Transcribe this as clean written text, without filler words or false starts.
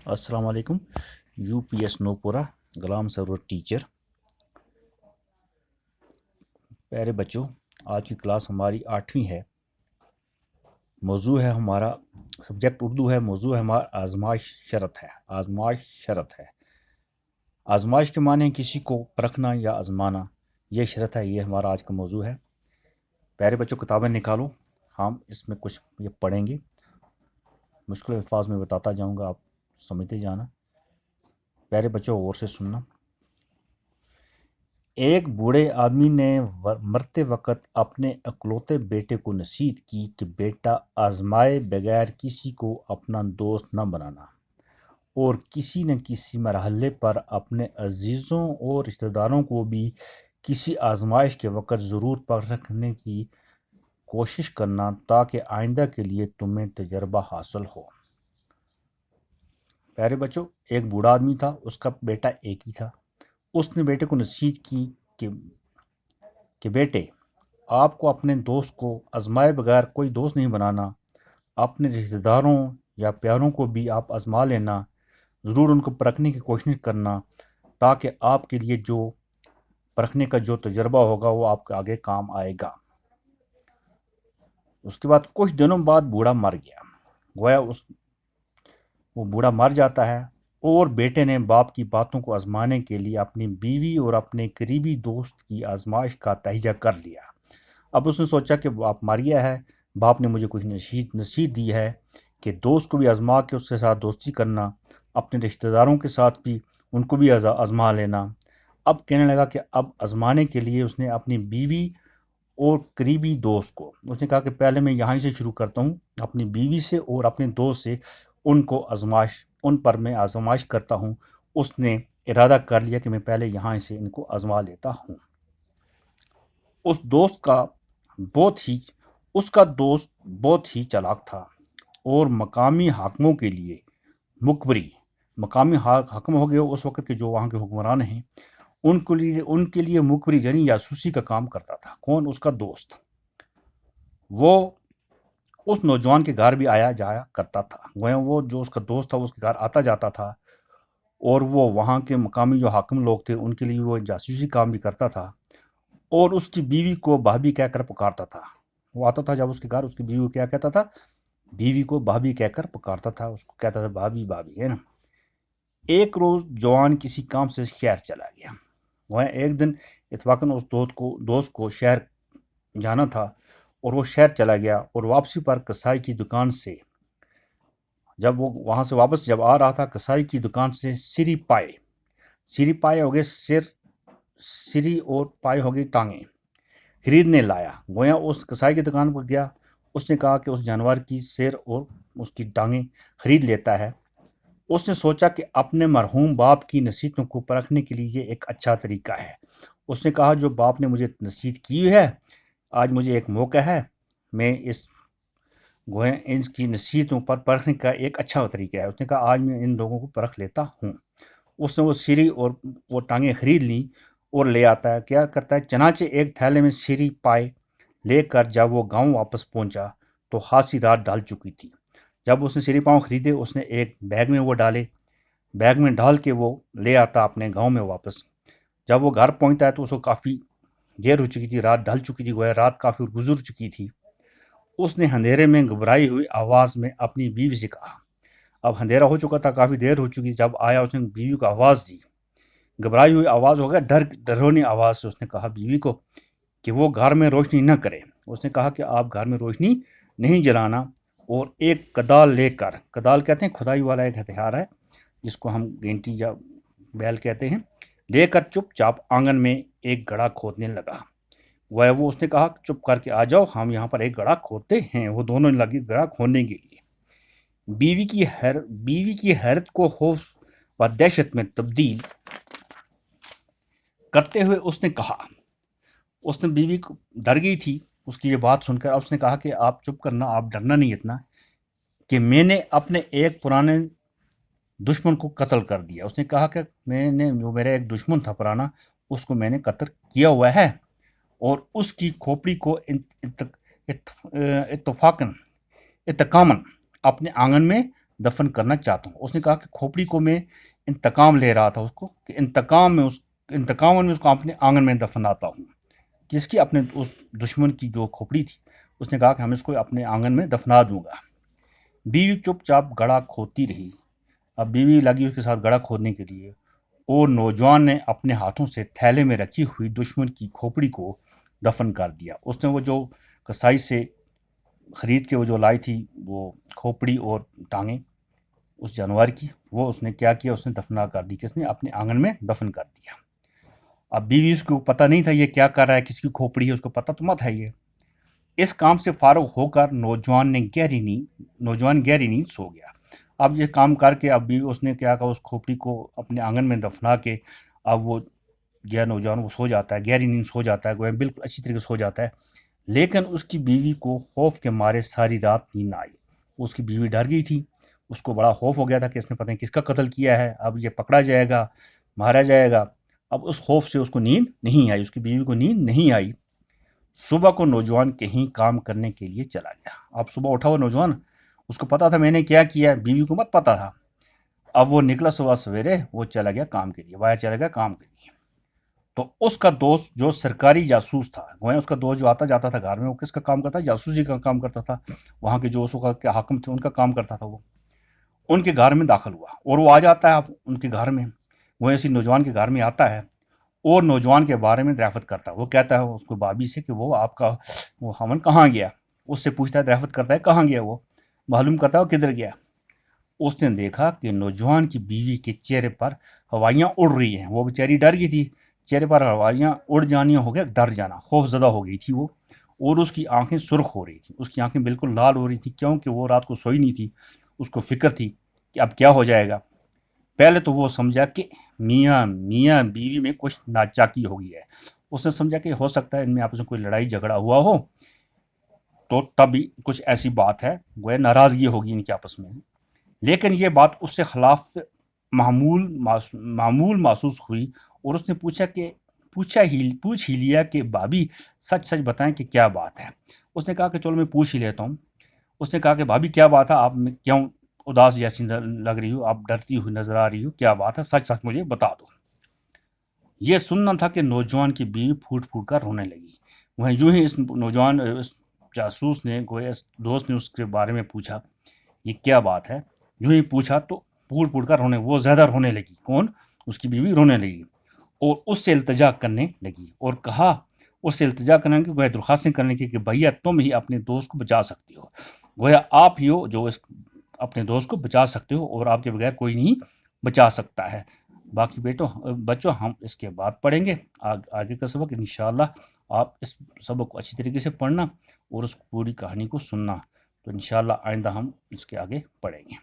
अस्सलाम वालेकुम। यूपीएस नोपुरा गुलाम सरोवर टीचर। प्यारे बच्चों, आज की क्लास हमारी 8वीं है। मौजू है हमारा, सब्जेक्ट उर्दू है। मौजू है हमारा आजमाइश शरत है। आजमाइश शरत है। आजमाइश के माने किसी को परखना या आजमाना, ये शरत है। ये हमारा आज का मौजू है। प्यारे बच्चों, किताबें निकालो, हम इसमें कुछ ये पढ़ेंगे। मुश्किल अल्फाज में बताता जाऊंगा, आप समझते जाना। प्यारे बच्चों, गौर से सुनना। एक बूढ़े आदमी ने मरते वक्त अपने इकलौते बेटे को नसीहत की कि बेटा, आजमाए बगैर किसी को अपना दोस्त न बनाना और किसी न किसी मरहले पर अपने अजीज़ों और रिश्तेदारों को भी किसी आजमाइश के वक्त ज़रूर परखने की कोशिश करना, ताकि आइंदा के लिए तुम्हें तजर्बा हासिल हो। प्यारे बच्चों, एक बूढ़ा आदमी था, उसका बेटा एक ही था। उसने बेटे को नसीहत की कि बेटे, आपको अपने दोस्त को आजमाए बगैर कोई दोस्त नहीं बनाना। अपने रिश्तेदारों या प्यारों को भी आप आजमा लेना, ज़रूर उनको परखने की कोशिश करना, ताकि आपके लिए जो परखने का जो तजर्बा होगा वो आपके आगे काम आएगा। उसके बाद कुछ दिनों बाद बूढ़ा मर गया। गोया वो बूढ़ा मर जाता है और बेटे ने बाप की बातों को आजमाने के लिए अपनी बीवी और अपने करीबी दोस्त की आजमाइश का तहिया कर लिया। अब उसने सोचा कि बाप मर गया है, बाप ने मुझे कुछ नसीहत दी है कि दोस्त को भी आजमा के उसके साथ दोस्ती करना, अपने रिश्तेदारों के साथ भी उनको भी आजमा लेना। अब कहने लगा कि अब आजमाने के लिए उसने अपनी बीवी और करीबी दोस्त को, उसने कहा कि पहले मैं यहाँ से शुरू करता हूँ, अपनी बीवी से और अपने दोस्त से उन पर मैं आजमाइश करता हूँ। उसने इरादा कर लिया कि मैं पहले यहाँ से इनको आजमा लेता हूँ। उस दोस्त का उसका दोस्त बहुत ही चालाक था और मकामी हाकिमों के लिए मकामी हाकिम हो गए उस वक्त के जो वहाँ के हुक्मरान हैं, उनके लिए मुखबरी यानी जासूसी का काम करता था। कौन? उसका दोस्त। वो उस नौजवान के घर भी आया जाया करता था। वो जो उसका दोस्त था उसके घर आता जाता था और वो वहाँ के मकामी जो हाकिम लोग थे उनके लिए वो जासूसी काम भी करता था और उसकी बीवी को भाभी कहकर पुकारता था। वो आता था जब उसके घर, उसकी बीवी को क्या कहता था? बीवी को भाभी कहकर पुकारता था, उसको कहता था भाभी भाभी, है ना। एक रोज जवान किसी काम से शहर चला गया। वह एक दिन इत्फाकन उस दोस्त को शहर जाना था और वो शहर चला गया और वापसी पर कसाई की दुकान से जब वो वहां से वापस जब आ रहा था, कसाई की दुकान से सिरी पाए हो गए सिर, सिरी और पाए हो गई टांगे खरीदने लाया। गोया उस कसाई की दुकान पर गया। उसने कहा कि उस जानवर की सिर और उसकी टांगें खरीद लेता है। उसने सोचा कि अपने मरहूम बाप की नसीहतों को परखने के लिए ये एक अच्छा तरीका है। उसने कहा, जो बाप ने मुझे नसीहत की है, आज मुझे एक मौका है, मैं इनकी नसीहतों पर परखने का एक अच्छा तरीका है। उसने कहा, आज मैं इन लोगों को परख लेता हूँ। उसने वो सिरी और वो टांगें खरीद ली और ले आता है। क्या करता है? चनाचे एक थैले में सिरी पाए लेकर जब वो गांव वापस पहुंचा तो खासी रात ढल चुकी थी। जब उसने सिरी पाँव खरीदे, उसने एक बैग में वो डाले, बैग में डाल के वो ले आता अपने गांव में वापस। जब वो घर पहुंचता है तो उसको काफ़ी देर हो चुकी थी, रात ढल चुकी थी, गोया रात काफ़ी गुजर चुकी थी। उसने अंधेरे में घबराई हुई आवाज़ में अपनी बीवी से कहा, अब अंधेरा हो चुका था, काफ़ी देर हो चुकी, जब आया उसने बीवी को आवाज़ दी। घबराई हुई आवाज़ हो गया, डरोनी आवाज़ से उसने कहा बीवी को कि वो घर में रोशनी न करे। उसने कहा कि आप घर में रोशनी नहीं जलाना और एक कदाल लेकर, कदाल कहते हैं खुदाई वाला एक हथियार है जिसको हम गेंटी या बैल कहते हैं, लेकर चुपचाप आंगन में एक गड्ढा खोदने लगा। वो उसने कहा, चुप करके आ जाओ, हम यहाँ पर एक गड्ढा खोदते हैं। वो दोनों लगी गड्ढा खोदने के लिए। बीवी की हैरत को खौफ व दहशत में तब्दील करते हुए उसने कहा, उसने बीवी को डर गई थी उसकी ये बात सुनकर। उसने कहा कि आप चुप करना, आप डरना नहीं इतना, कि मैंने अपने एक पुराने दुश्मन को कत्ल कर दिया। उसने कहा कि मैंने, जो मेरा एक दुश्मन था पुराना, उसको मैंने कत्ल किया हुआ है और उसकी खोपड़ी को इत्तफाकन इत्तकामन अपने आंगन में دفن کرنا چاہتا ہوں۔ اس نے کہا کہ کھوپڑی کو میں انتقام لے رہا تھا اس کو، کہ انتقام میں اس کو اپنے آنگن میں دفناتا ہوں۔ جس کی اپنے اس دشمن کی جو کھوپڑی تھی، اس نے کہا کہ ہم اس کو اپنے آنگن میں دفنا دوں گا۔ بیوی چپ چاپ گڑھا کھودتی رہی۔ اب بیوی لگی اس کے ساتھ گڑھا کھودنے کے لیے، اور نوجوان نے اپنے ہاتھوں سے تھیلے میں رکھی ہوئی دشمن کی کھوپڑی کو دفن کر دیا۔ اس نے وہ جو کسائی سے خرید کے وہ جو لائی تھی وہ کھوپڑی اور ٹانگیں اس جانور کی، وہ اس نے کیا کیا، اس نے دفنا کر دی۔ کس نے؟ اپنے آنگن میں دفن کر دیا۔ اب بیوی اس کو پتہ نہیں تھا یہ کیا کر رہا ہے، کس کی کھوپڑی ہے، اس کو پتہ تو مت ہے یہ۔ اس کام سے فارغ ہو کر نوجوان گہری نیند سو گیا۔ اب یہ کام کر کے اب بیوی اس نے کیا کہا، اس کھوپڑی کو اپنے آنگن میں دفنا کے اب وہ گیا نوجوان، وہ سو جاتا ہے، گہری نیند سو جاتا ہے، گویا بالکل اچھی طریقے سے سو جاتا ہے۔ لیکن اس کی بیوی کو خوف کے مارے ساری رات نیند نہ آئی۔ اس کی بیوی ڈر گئی تھی، اس کو بڑا خوف ہو گیا تھا کہ اس نے پتہ نہیں کس کا قتل کیا ہے، اب یہ پکڑا جائے گا، مارا جائے گا۔ اب اس خوف سے اس کو نیند نہیں آئی، اس کی بیوی کو نیند نہیں آئی۔ صبح کو نوجوان کہیں کام کرنے کے لیے چلا گیا۔ اب صبح اٹھا ہوا نوجوان، اس کو پتا تھا میں نے کیا کیا، بیوی کو مت پتا تھا۔ اب وہ نکلا صبح سویرے، وہ چلا گیا کام کے لیے، باہر چلا گیا کام کے لیے۔ تو اس کا دوست جو سرکاری جاسوس تھا، گویا اس کا دوست جو آتا جاتا تھا گھر میں، وہ کس کا کام کرتا؟ جاسوسی کا کام کرتا تھا۔ وہاں کے جو اس وقت کے حاکم تھے ان کا کام کرتا تھا۔ وہ ان کے گھر میں داخل ہوا اور وہ آ جاتا ہے اب ان کے گھر میں، وہ اسی نوجوان کے گھر میں آتا ہے اور نوجوان کے بارے میں دریافت کرتا ہے۔ وہ کہتا ہے اس کو بابی سے کہ وہ آپ کا وہ خاوند کہاں گیا، اس سے پوچھتا ہے، دریافت کرتا ہے کہاں گیا، وہ معلوم کرتا ہے وہ کدھر گیا۔ اس نے دیکھا کہ نوجوان کی بیوی کے چہرے پر ہوائیاں اڑ رہی ہیں۔ وہ بیچاری ڈر گئی تھی، چہرے پر ہوائیاں اڑ جانی ہو گیا، ڈر جانا، خوف زدہ ہو گئی تھی وہ، اور اس کی آنکھیں سرخ ہو رہی تھیں، اس کی آنکھیں بالکل لال ہو رہی تھی، کیونکہ وہ رات کو سوئی نہیں تھی۔ اس کو فکر تھی کہ اب کیا ہو جائے گا۔ پہلے تو وہ سمجھا کہ میاں بیوی میں کچھ ناچاکی ہو گئی ہے۔ اس نے سمجھا کہ ہو سکتا ہے ان میں آپس میں کوئی لڑائی جھگڑا ہوا ہو، تو تبھی کچھ ایسی بات ہے، گویا ناراضگی ہوگی ان کے آپس میں۔ لیکن یہ بات اس سے خلاف معمول محسوس ہوئی، اور اس نے پوچھ ہی لیا کہ بھابی سچ سچ بتائیں کہ کیا بات ہے۔ اس نے کہا کہ چلو میں پوچھ ہی لیتا ہوں۔ اس نے کہا کہ بھابی کیا بات ہے، آپ کیوں اداس جیسی لگ رہی ہو، آپ ڈرتی ہوئی نظر آ رہی ہو، کیا بات ہے، سچ سچ مجھے بتا دو۔ یہ سننا تھا کہ نوجوان کی بیوی پھوٹ پھوٹ کر رونے لگی۔ وہیں یوں ہی اس جاسوس نے، گویا اس دوست نے اس کے بارے میں پوچھا یہ کیا بات ہے، یوں ہی پوچھا تو پھوٹ پھوٹ کر وہ زیادہ رونے لگی۔ کون؟ اس کی بیوی رونے لگی اور اس سے التجا کرنے لگی، اور کہا اس سے التجا کرنے کی، گویا درخواستیں کرنے کی کہ بھیا تم ہی اپنے دوست کو بچا سکتے ہو، گویا آپ ہی ہو جو اپنے دوست کو بچا سکتے ہو، اور آپ کے بغیر کوئی نہیں بچا سکتا ہے۔ باقی بچوں ہم اس کے بعد پڑھیں گے آگے کا سبق انشاءاللہ۔ آپ اس سبق کو اچھی طریقے سے پڑھنا اور اس پوری کہانی کو سننا، تو انشاءاللہ آئندہ ہم اس کے آگے پڑھیں گے۔